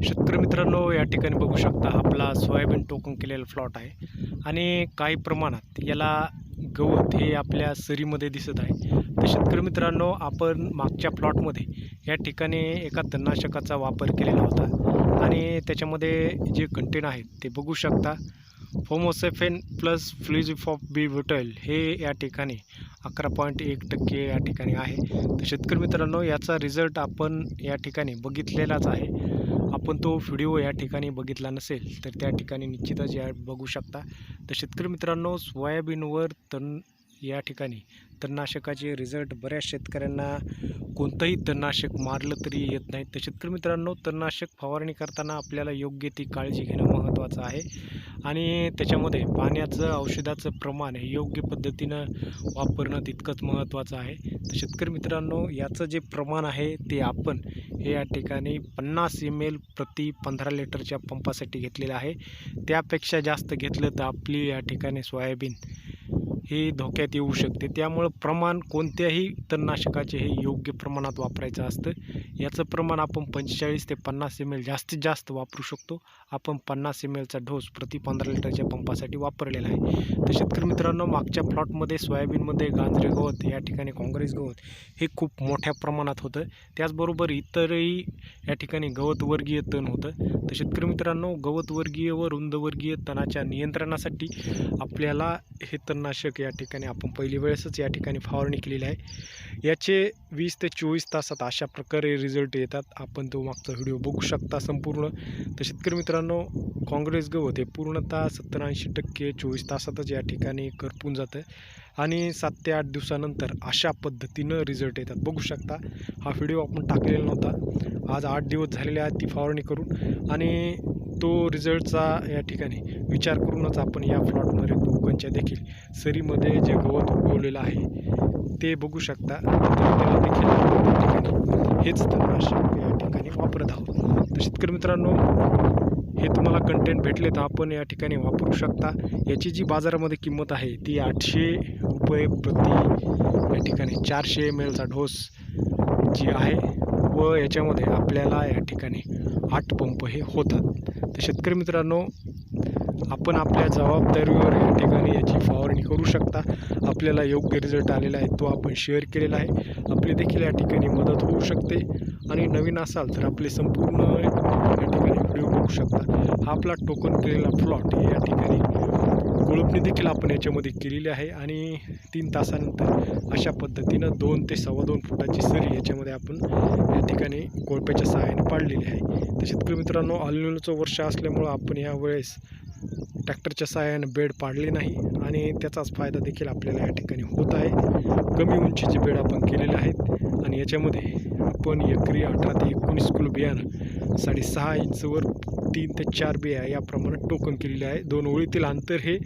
शेतकरी मित्रांनो, या ठिकाणी बघू शकता आपला सोयाबीन टोकन केलेला प्लॉट आहे आणि काही प्रमाणात याला गवत हे आपल्या सरीमध्ये दिसत आहे. तर शेतकरी मित्रांनो, आपण मागच्या प्लॉटमध्ये या ठिकाणी एका तणनाशकाचा वापर केलेला होता आणि त्याच्यामध्ये जे कंटेन आहेत ते बघू शकता. फोमोसेफेन प्लस फ्लुझिफॉप बी ब्युटाइल हे या ठिकाणी 11.1% या ठिकाणी आहे. तर शेतकरी मित्रांनो, याचा रिझल्ट आपण या ठिकाणी बघितलेलाच आहे. आपण तो व्हिडिओ या ठिकाणी बघितला नसेल तर त्या ठिकाणी निश्चितच या बघू शकता. तर शेतकरी मित्रांनो, सोयाबीनवर या ठिकाणी तणनाशकाचे रिझल्ट बऱ्याच शेतकऱ्यांना कोणतंही तणनाशक मारलं तरी येत नाही. तर शेतकरी मित्रांनो, तणनाशक फवारणी करताना आपल्याला योग्य ती काळजी घेणं महत्त्वाचं आहे आणि त्याच्यामध्ये पाण्याचं औषधाचं प्रमाण हे योग्य पद्धतीनं वापरणं तितकंच महत्त्वाचं आहे. तर शेतकरी मित्रांनो, याचं जे प्रमाण आहे ते आपण हे या ठिकाणी 50 ml प्रति 15 लिटरच्या पंपासाठी घेतलेलं आहे. त्यापेक्षा जास्त घेतलं तर आपली या ठिकाणी सोयाबीन हे धोक्यात येऊ शकते. त्यामुळं प्रमाण कोणत्याही तणनाशकाचे हे योग्य प्रमाणात वापरायचं असतं. याचं प्रमाण आपण 45 ते 50 ml जास्तीत जास्त वापरू शकतो. आपण 50 mlचा डोस प्रति 15 लिटरच्या पंपासाठी वापरलेला आहे. तर शेतकरी मित्रांनो, मागच्या प्लॉटमध्ये सोयाबीनमध्ये गांजरे गवत या ठिकाणी काँग्रेस गवत हे खूप मोठ्या प्रमाणात होतं. त्याचबरोबर इतरही या ठिकाणी गवतवर्गीय तण होतं. तर शेतकरी मित्रांनो, गवतवर्गीय व रुंदवर्गीय तणाच्या नियंत्रणासाठी आपल्याला हे तणनाशक या ठिकाणी आपण पहिली वेळेसच या ठिकाणी फवारणी केलेली आहे. याचे 20 ते 24 तासात अशा प्रकारे रिझल्ट येतात. आपण तो मागचा व्हिडिओ बघू शकता संपूर्ण. तर शेतकरी मित्रांनो, काँग्रेस गवत हे पूर्णतः 70-80% 24 तासातच या ठिकाणी करपून जातं आणि 7 ते 8 दिवसानंतर अशा पद्धतीनं रिझल्ट येतात. बघू शकता, हा व्हिडिओ आपण टाकलेला नव्हता. आज 8 दिवस झालेले आहेत ती फवारणी करून आणि तो रिझल्टचा या ठिकाणी विचार करूनच आपण या प्लॉटमध्ये टोकनच्या देखील सरीमध्ये जे गवत उगवलेलं आहे ते बघू शकता. त्याला देखील आपण या ठिकाणी हेच तणनाशक या ठिकाणी वापरत आहोत. तर शेतकरी मित्रांनो, हे तुम्हाला कंटेंट भेटले तर आपण या ठिकाणी वापरू शकता. याची जी बाजारामध्ये किंमत आहे ती 800 रुपये प्रति या ठिकाणी 400 mlचा डोस जी आहे व याच्यामध्ये आपल्याला या ठिकाणी 8 पंप हे होतात. तर शेतकरी मित्रांनो, आपण आपल्या जबाबदारीवर या ठिकाणी याची फवारणी करू शकता. आपल्याला योग्य रिझल्ट आलेला आहे तो आपण शेअर केलेला आहे. आपली देखील या ठिकाणी मदत होऊ शकते आणि नवीन असाल तर आपले संपूर्ण या ठिकाणी व्हिडिओ बघू शकता. हा आपला टोकन केलेला प्लॉट या ठिकाणी कोळपणी देखील आपण याच्यामध्ये केलेली आहे आणि 3 तासानंतर अशा पद्धतीनं 2 ते 2.25 फुटाची सरी याच्यामध्ये आपण या ठिकाणी कोळप्याच्या सहाय्याने पाडलेली आहे. तर शेतकरी मित्रांनो, अल्निनोचं वर्ष असल्यामुळं आपण यावेळेस ट्रॅक्टरच्या सहाय्याने बेड पाडले नाही आणि त्याचाच फायदा देखील आपल्याला या ठिकाणी होत आहे. कमी उंचीचे बेड आपण केलेले आहेत आणि याच्यामध्ये आपण एकरी 18 ते 19 किलो बियाणं 6.5 इंचवर 3 ते 4 बिया या प्रमाणात टोकन केलेले आहे. 2 ओळीतील अंतर हे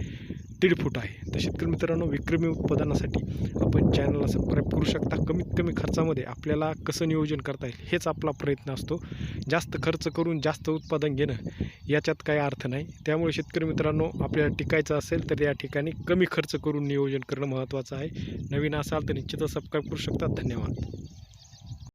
1.5 फूट आहे. तर शेतकरी मित्रांनो, विक्रमी उत्पादनासाठी आपण चॅनलला सबस्क्राईब करू शकता. कमीत कमी खर्चामध्ये आपल्याला कसं नियोजन करता येईल हेच आपला प्रयत्न असतो. जास्त खर्च करून जास्त उत्पादन घेणं याच्यात काही अर्थ नाही. त्यामुळे शेतकरी मित्रांनो, आपल्याला टिकायचं असेल तर या ठिकाणी कमी खर्च करून नियोजन करणं महत्त्वाचं आहे. नवीन असाल तर निश्चितच सबस्क्राईब करू शकता. धन्यवाद.